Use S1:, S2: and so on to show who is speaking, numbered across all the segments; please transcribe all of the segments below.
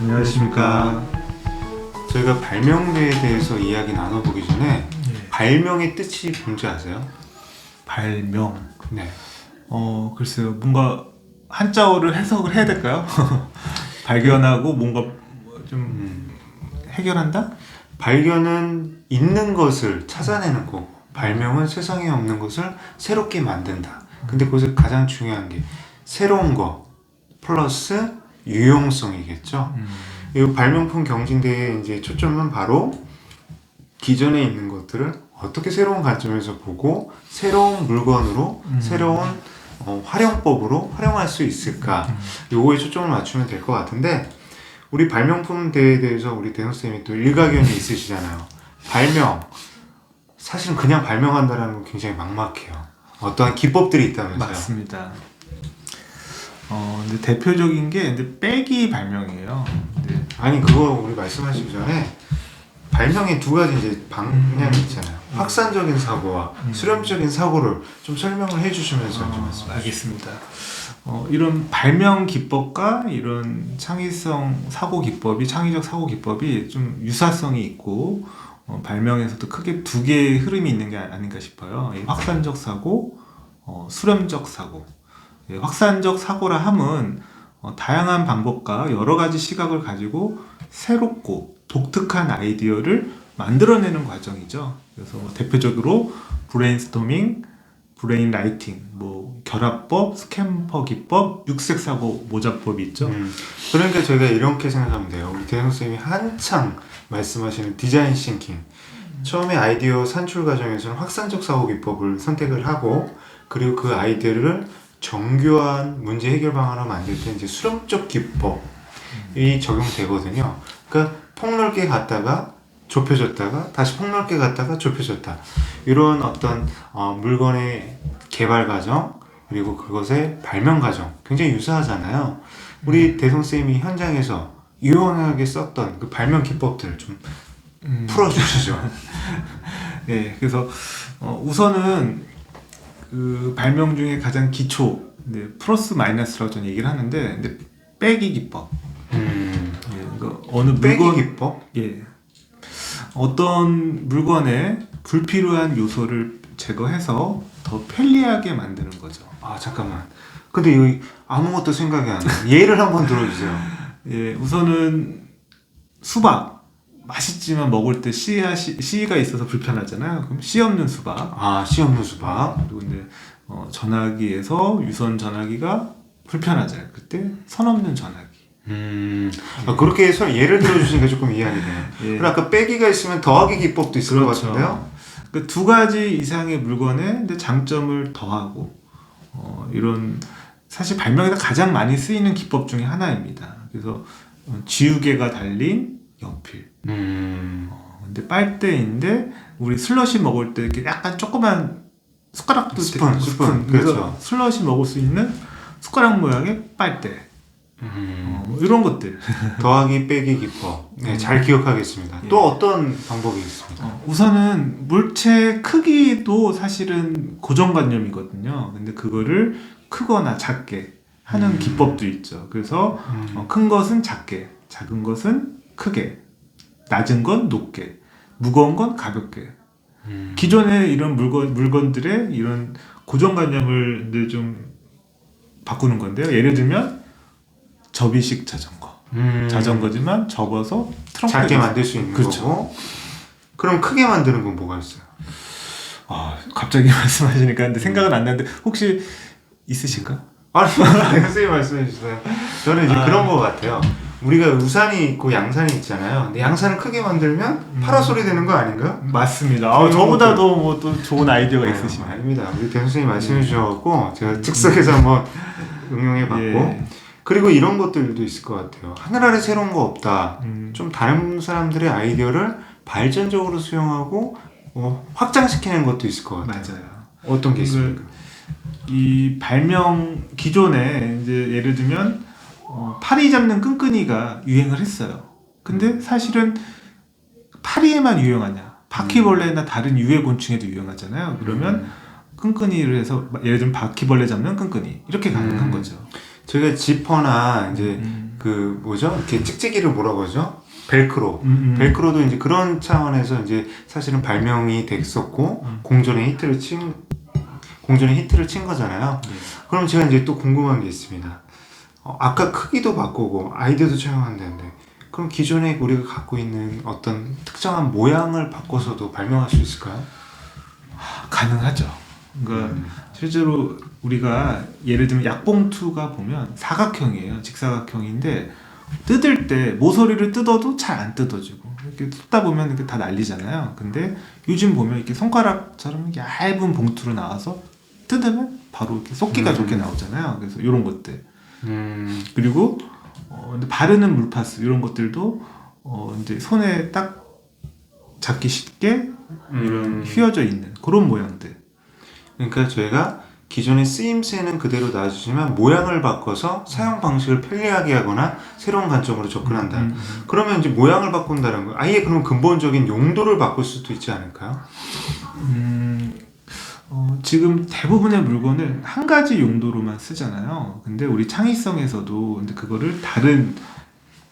S1: 안녕하십니까.
S2: 저희가 발명류에 대해서 이야기 나눠보기 전에 발명의 뜻이 뭔지 아세요?
S1: 발명.
S2: 네.
S1: 글쎄요. 뭔가 한자어를 해석을 해야 될까요? 발견하고 뭔가 좀 해결한다?
S2: 발견은 있는 것을 찾아내는 거고, 발명은 세상에 없는 것을 새롭게 만든다. 근데 거기서 가장 중요한 게 새로운 거 플러스 유용성이겠죠. 이 발명품 경진대회의 이제 초점은 바로 기존에 있는 것들을 어떻게 새로운 관점에서 보고 새로운 물건으로 새로운 활용법으로 활용할 수 있을까, 요거에 초점을 맞추면 될 것 같은데, 우리 발명품 대회에 대해서 우리 대선생님이 또 일가견이 있으시잖아요. 발명, 사실은 그냥 발명한다라는 건 굉장히 막막해요. 어떠한 기법들이 있다면서요.
S1: 맞습니다. 근데 대표적인 게 근데 빼기 발명이에요. 근데
S2: 아니, 그거 우리 말씀하시기 전에 발명의 두 가지 이제 방향이 있잖아요. 확산적인 사고와 수렴적인 사고를 좀 설명을 해주시면서 좀 말씀해
S1: 알겠습니다. 이런 발명 기법과 이런 창의성 사고 기법이, 창의적 사고 기법이 좀 유사성이 있고, 발명에서도 크게 두 개의 흐름이 있는 게 아닌가 싶어요. 이 확산적 사고, 수렴적 사고. 확산적 사고라 함은 다양한 방법과 여러 가지 시각을 가지고 새롭고 독특한 아이디어를 만들어내는 과정이죠. 그래서 대표적으로 브레인스토밍, 브레인라이팅, 결합법, 스캔퍼 기법, 육색사고 모자법이 있죠.
S2: 그러니까 저희가 이렇게 생각하면 돼요. 우리 대선 선생님이 한창 말씀하시는 디자인 싱킹, 처음에 아이디어 산출 과정에서는 확산적 사고 기법을 선택을 하고, 그리고 그 아이디어를 정교한 문제 해결 방안으로 만들 때 이제 수렴적 기법이 적용되거든요. 그러니까 폭넓게 갔다가 좁혀졌다가 다시 폭넓게 갔다가 좁혀졌다, 이런 어떤 물건의 개발 과정 그리고 그것의 발명 과정 굉장히 유사하잖아요. 우리 대성쌤이 현장에서 유용하게 썼던 그 발명 기법들을 좀 풀어주시죠.
S1: 네, 그래서 우선은 그 발명 중에 가장 기초, 플러스 마이너스라고 저는 얘기를 하는데, 근데 빼기 기법. 어느
S2: 빼기
S1: 물건,
S2: 기법?
S1: 예, 어떤 물건에 불필요한 요소를 제거해서 더 편리하게 만드는 거죠.
S2: 아, 잠깐만. 근데 여기 아무것도 생각이 안 나요. 예를 한번 들어주세요.
S1: 예, 우선은 수박. 맛있지만 먹을 때 씨가 있어서 불편하잖아요. 그럼 씨 없는 수박.
S2: 아, 씨 없는 수박.
S1: 그리고 근데 전화기에서 유선 전화기가 불편하잖아요. 그때 선 없는 전화기.
S2: 그렇게 해서 예를 들어주시니까 조금 이해하게 되네요.
S1: 예.
S2: 그리고 아까 빼기가 있으면 더하기 기법도 있을 것 같은데요.
S1: 그 두 가지 이상의 물건에 근데 장점을 더하고, 이런 사실 발명에서 가장 많이 쓰이는 기법 중에 하나입니다. 그래서 지우개가 달린 연필. 근데 빨대인데 우리 슬러시 먹을 때 이렇게 약간 조그만 숟가락도
S2: 스푼.
S1: 그래서
S2: 그렇죠.
S1: 슬러시 먹을 수 있는 숟가락 모양의 빨대. 이런 것들.
S2: 더하기 빼기 기법. 네, 잘 기억하겠습니다.
S1: 예.
S2: 또 어떤 방법이 있습니까?
S1: 우선은 물체 크기도 사실은 고정관념이거든요. 근데 그거를 크거나 작게 하는 기법도 있죠. 그래서 큰 것은 작게, 작은 것은 크게, 낮은 건 높게, 무거운 건 가볍게. 기존의 이런 물건들의 이런 고정관념을 이제 좀 바꾸는 건데요. 예를 들면 접이식 자전거. 자전거지만 접어서 트렁크에
S2: 작게 만들 수 있는
S1: 그렇죠.
S2: 거고. 그럼 크게 만드는 건 뭐가 있어요?
S1: 갑자기 말씀하시니까 근데 생각은 안 나는데 혹시 있으실까?
S2: 아니, 선생님 말씀해 주세요. 저는 이제 그런 거 같아요. 우리가 우산이 있고 양산이 있잖아요. 근데 양산을 크게 만들면 파라솔이 되는 거 아닌가요?
S1: 맞습니다. 저보다 더 뭐 또 좋은 아이디어가 있으시네요.
S2: 아닙니다. 우리 대 선생님 말씀해 주셔갖고 제가 즉석에서 한번 응용해봤고.
S1: 예.
S2: 그리고 이런 것들도 있을 것 같아요. 하늘 아래 새로운 거 없다. 좀 다른 사람들의 아이디어를 발전적으로 수용하고 확장시키는 것도 있을 것 같아요.
S1: 맞아요.
S2: 어떤 게 있습니까?
S1: 이 발명 기존에 이제 예를 들면 파리 잡는 끈끈이가 유행을 했어요. 근데 사실은 파리에만 유용하냐? 바퀴벌레나 다른 유해 곤충에도 유용하잖아요. 그러면 끈끈이를 해서 예를 들면 바퀴벌레 잡는 끈끈이 이렇게 가능한 거죠.
S2: 저희가 지퍼나 이제 그 뭐죠? 이렇게 찍찍이를 뭐라고 그러죠? 벨크로. 벨크로도 이제 그런 차원에서 이제 사실은 발명이 됐었고 공존의 히트를 친 거잖아요.
S1: 네.
S2: 그럼 제가 이제 또 궁금한 게 있습니다. 아까 크기도 바꾸고 아이디어도 차용한다는데 그럼 기존에 우리가 갖고 있는 어떤 특정한 모양을 바꿔서도 발명할 수 있을까요?
S1: 가능하죠. 그러니까 실제로 우리가 예를 들면 약봉투가 보면 사각형이에요. 직사각형인데 뜯을 때 모서리를 뜯어도 잘 안 뜯어지고 이렇게 뜯다 보면 이렇게 다 날리잖아요. 근데 요즘 보면 이렇게 손가락처럼 얇은 봉투로 나와서 뜯으면 바로 이렇게 쏟기가 좋게 나오잖아요. 그래서 이런 것들. 그리고 근데 바르는 물파스 이런 것들도 이제 손에 딱 잡기 쉽게 이런 휘어져 있는 그런 모양들.
S2: 그러니까 저희가 기존의 쓰임새는 그대로 놔주지만 모양을 바꿔서 사용 방식을 편리하게 하거나 새로운 관점으로 접근한다. 그러면 이제 모양을 바꾼다는 거 아예 그럼 근본적인 용도를 바꿀 수도 있지 않을까요?
S1: 지금 대부분의 물건을 한 가지 용도로만 쓰잖아요. 근데 우리 창의성에서도 근데 그거를 다른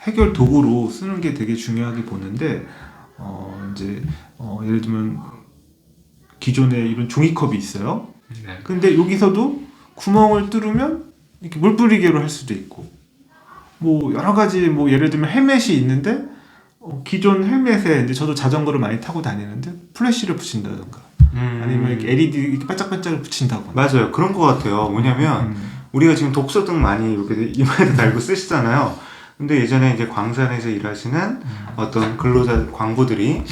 S1: 해결 도구로 쓰는 게 되게 중요하게 보는데 이제 예를 들면 기존에 이런 종이컵이 있어요.
S2: 네.
S1: 근데 여기서도 구멍을 뚫으면 이렇게 물 뿌리개로 할 수도 있고 뭐 여러 가지 뭐 예를 들면 헬멧이 있는데 기존 헬멧에 이제 저도 자전거를 많이 타고 다니는데 플래시를 붙인다든가 아니면 이렇게 LED 이렇게 반짝반짝을 붙인다거나
S2: 맞아요. 그런 것 같아요. 뭐냐면 우리가 지금 독서등 많이 이렇게 이마에다 달고 쓰시잖아요. 근데 예전에 이제 광산에서 일하시는 어떤 근로자 광부들이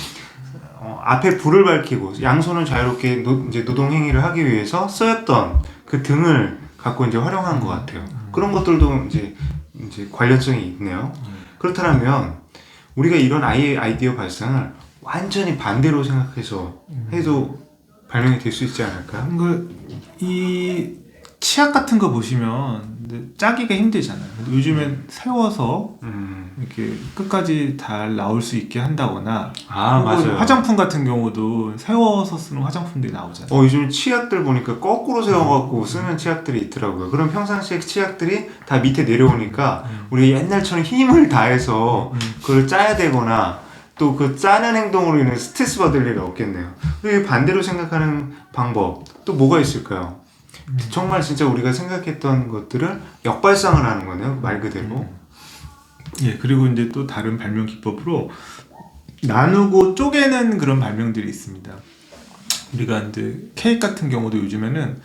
S2: 앞에 불을 밝히고 양손을 자유롭게 이제 노동 행위를 하기 위해서 쓰였던 그 등을 갖고 이제 활용한 것 같아요. 그런 것들도 이제 관련성이 있네요. 그렇다면 우리가 이런 아이디어 발상을 완전히 반대로 생각해서 해도 발명이 될 수 있지 않을까요?
S1: 이 치약 같은 거 보시면 근데 짜기가 힘들잖아요. 근데 요즘엔 세워서 이렇게 끝까지 잘 나올 수 있게 한다거나
S2: 맞아요.
S1: 화장품 같은 경우도 세워서 쓰는 화장품들이 나오잖아요.
S2: 요즘 치약들 보니까 거꾸로 세워갖고 쓰는 치약들이 있더라고요. 그럼 평상시에 치약들이 다 밑에 내려오니까 우리 옛날처럼 힘을 다해서 그걸 짜야 되거나 또 그 짜는 행동으로 인해 스트레스 받을 일이 없겠네요. 그리고 반대로 생각하는 방법 또 뭐가 있을까요? 정말 진짜 우리가 생각했던 것들을 역발상을 하는 거네요, 말 그대로.
S1: 예, 그리고 이제 또 다른 발명 기법으로 나누고 쪼개는 그런 발명들이 있습니다. 우리가 이제 케이크 같은 경우도 요즘에는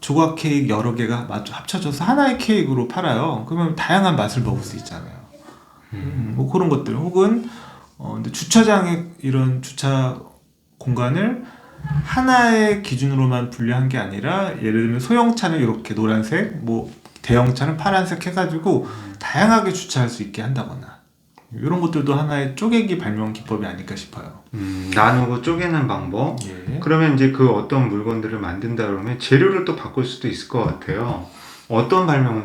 S1: 조각 케이크 여러 개가 합쳐져서 하나의 케이크로 팔아요. 그러면 다양한 맛을 먹을 수 있잖아요. 뭐 그런 것들 혹은 근데 주차장에 이런 주차 공간을 하나의 기준으로만 분류한 게 아니라 예를 들면 소형차는 이렇게 노란색, 뭐 대형차는 파란색 해가지고 다양하게 주차할 수 있게 한다거나 이런 것들도 하나의 쪼개기 발명 기법이 아닐까 싶어요.
S2: 나누고 쪼개는 방법.
S1: 예.
S2: 그러면 이제 그 어떤 물건들을 만든다 그러면 재료를 또 바꿀 수도 있을 것 같아요. 어떤 발명이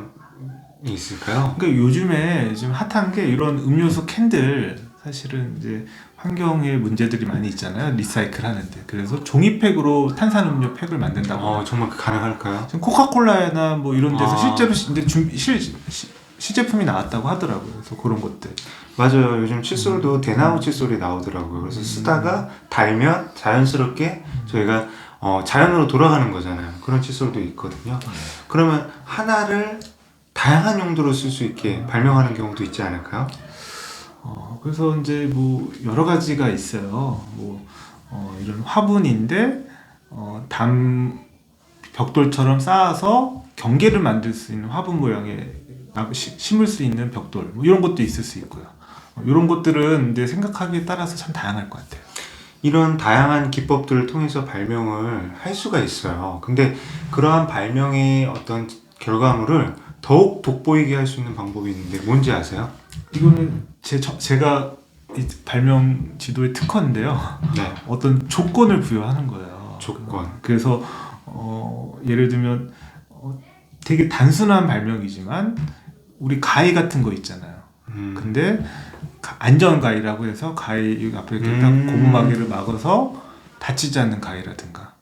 S2: 있을까요?
S1: 그러니까 요즘에 지금 핫한 게 이런 음료수 캔들 사실은 이제 환경에 문제들이 많이 있잖아요. 리사이클 하는데. 그래서 종이팩으로 탄산음료 팩을 만든다고.
S2: 정말 가능할까요?
S1: 지금 코카콜라나 뭐 이런 데서 실제로 이제 시제품이 나왔다고 하더라고요. 그래서 그런 것들.
S2: 맞아요. 요즘 칫솔도 대나무 칫솔이 나오더라고요. 그래서 쓰다가 달면 자연스럽게 저희가 자연으로 돌아가는 거잖아요. 그런 칫솔도 있거든요. 그러면 하나를 다양한 용도로 쓸 수 있게 발명하는 경우도 있지 않을까요?
S1: 그래서 이제 뭐 여러 가지가 있어요. 뭐 이런 화분인데 벽돌처럼 쌓아서 경계를 만들 수 있는 화분 모양의 심을 수 있는 벽돌 뭐 이런 것도 있을 수 있고요. 이런 것들은 이제 생각하기에 따라서 참 다양할 것 같아요.
S2: 이런 다양한 기법들을 통해서 발명을 할 수가 있어요. 근데 그러한 발명의 어떤 결과물을 더욱 돋보이게 할 수 있는 방법이 있는데 뭔지 아세요?
S1: 이거는 제가 이 발명 지도의 특허인데요.
S2: 네.
S1: 어떤 조건을 부여하는 거예요.
S2: 조건.
S1: 그래서 예를 들면 되게 단순한 발명이지만 우리 가위 같은 거 있잖아요. 근데 안전 가위라고 해서 가위 여기 앞에 이렇게 딱 고무마개를 막아서 다치지 않는 가위라든가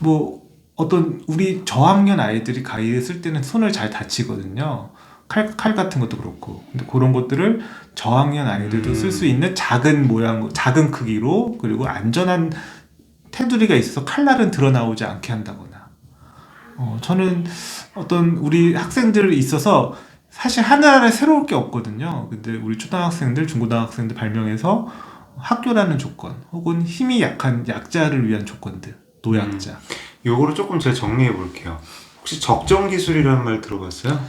S1: 뭐 어떤 우리 저학년 아이들이 가위를 쓸 때는 손을 잘 다치거든요. 칼 같은 것도 그렇고. 근데 그런 것들을 저학년 아이들도 쓸 수 있는 작은 모양, 작은 크기로, 그리고 안전한 테두리가 있어서 칼날은 드러나오지 않게 한다거나. 저는 어떤 우리 학생들 있어서 사실 하나하나 새로울 게 없거든요. 근데 우리 초등학생들, 중고등학생들 발명해서 학교라는 조건, 혹은 힘이 약한 약자를 위한 조건들, 노약자.
S2: 요거를 조금 제가 정리해 볼게요. 혹시 적정 기술이라는 말 들어봤어요?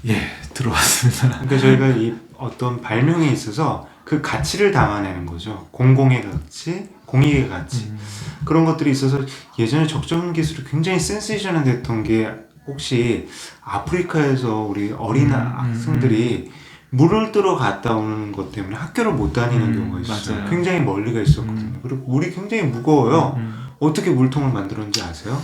S1: 예, 들어왔습니다.
S2: 그러니까 저희가 이 어떤 발명에 있어서 그 가치를 담아내는 거죠. 공공의 가치, 공익의 가치. 그런 것들이 있어서 예전에 적정 기술이 굉장히 센세이션이 됐던 게 혹시 아프리카에서 우리 어린 학생들이 물을 뜨러 갔다 오는 것 때문에 학교를 못 다니는 경우가 있어요.
S1: 맞아요.
S2: 굉장히 멀리가 있었거든요. 그리고 물이 굉장히 무거워요. 어떻게 물통을 만들었는지 아세요?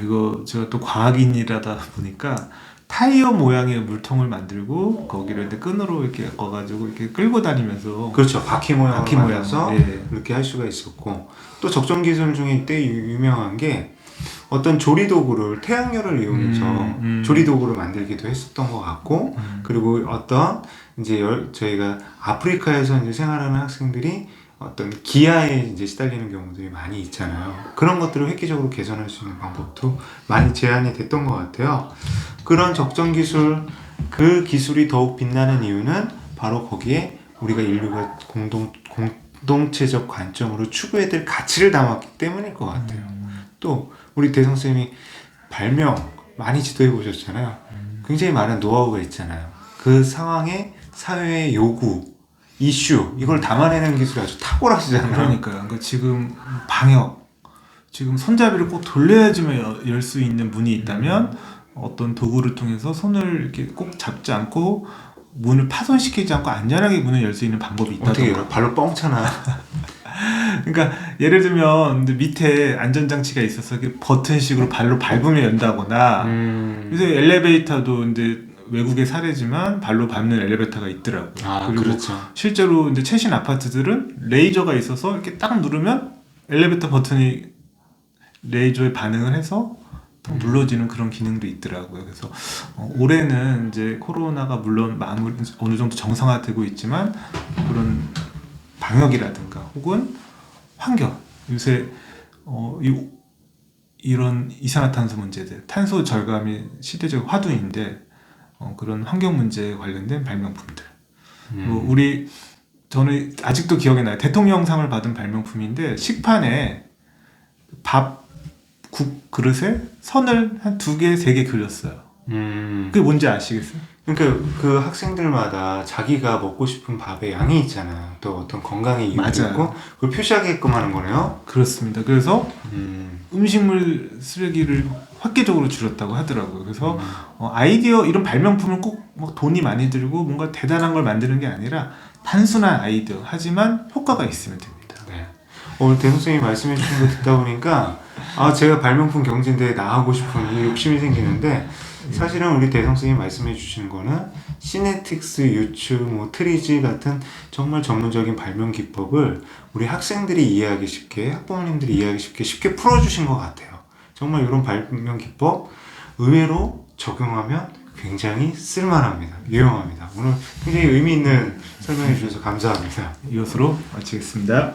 S1: 이거 제가 또 과학인이라다 보니까 타이어 모양의 물통을 만들고 거기를 이제 끈으로 이렇게 꺾어가지고 이렇게 끌고 다니면서
S2: 그렇죠. 바퀴 모양으로
S1: 바퀴 모양.
S2: 만들어서
S1: 예.
S2: 이렇게 할 수가 있었고, 또 적정 기술 중에 이때 유명한 게 어떤 조리 도구를 태양열을 이용해서 조리 도구를 만들기도 했었던 것 같고, 그리고 어떤 이제 저희가 아프리카에서 이제 생활하는 학생들이 어떤 기아에 이제 시달리는 경우들이 많이 있잖아요. 그런 것들을 획기적으로 개선할 수 있는 방법도 많이 제안이 됐던 것 같아요. 그런 적정 기술, 그 기술이 더욱 빛나는 이유는 바로 거기에 우리가 인류가 공동체적 관점으로 추구해야 될 가치를 담았기 때문일 것 같아요. 또 우리 대성쌤이 발명 많이 지도해 보셨잖아요. 굉장히 많은 노하우가 있잖아요. 그 상황에 사회의 요구, 이슈, 이걸 담아내는 기술이 아주 탁월하시잖아요.
S1: 그러니까요. 그러니까 지금 방역, 지금 손잡이를 꼭 돌려야지만 열 수 있는 문이 있다면 어떤 도구를 통해서 손을 이렇게 꼭 잡지 않고 문을 파손시키지 않고 안전하게 문을 열 수 있는 방법이 있다던가.
S2: 어떻게 열어? 발로 뻥차나?
S1: 그러니까 예를 들면 밑에 안전장치가 있어서 이렇게 버튼식으로 발로 밟으면 연다거나. 그래서 엘리베이터도 이제 외국의 사례지만 발로 밟는 엘리베이터가 있더라고요. 그리고
S2: 그렇죠.
S1: 실제로 이제 최신 아파트들은 레이저가 있어서 이렇게 딱 누르면 엘리베이터 버튼이 레이저에 반응을 해서 눌러지는 그런 기능도 있더라고요. 그래서 올해는 이제 코로나가 물론 어느 정도 정상화되고 있지만 그런 방역이라든가 혹은 환경, 요새 이런 이산화탄소 문제들, 탄소 절감이 시대적 화두인데 그런 환경 문제에 관련된 발명품들. 저는 아직도 기억에 나요. 대통령상을 받은 발명품인데 식판에 국 그릇에 선을 한 2개, 3개 그렸어요. 그게 뭔지 아시겠어요?
S2: 그러니까 그 학생들마다 자기가 먹고 싶은 밥의 양이 있잖아요. 또 어떤 건강의 이유도
S1: 맞아요.
S2: 있고 그걸 표시하게끔 하는 거네요.
S1: 그렇습니다. 그래서 음식물 쓰레기를 획기적으로 줄였다고 하더라고요. 그래서 아이디어, 이런 발명품은 꼭 뭐 돈이 많이 들고 뭔가 대단한 걸 만드는 게 아니라 단순한 아이디어, 하지만 효과가 있으면 됩니다.
S2: 네. 오늘 대선생님이 말씀해 주신 거 듣다 보니까 제가 발명품 경진대에 나가고 싶은 이 욕심이 생기는데, 사실은 우리 대성생님이 말씀해 주시는 거는 시네틱스, 유추, 트리지 같은 정말 전문적인 발명 기법을 우리 학생들이 이해하기 쉽게, 학부모님들이 이해하기 쉽게 풀어주신 것 같아요. 정말 이런 발명 기법 의외로 적용하면 굉장히 쓸만합니다. 유용합니다. 오늘 굉장히 의미 있는 설명해 주셔서 감사합니다.
S1: 이것으로 마치겠습니다.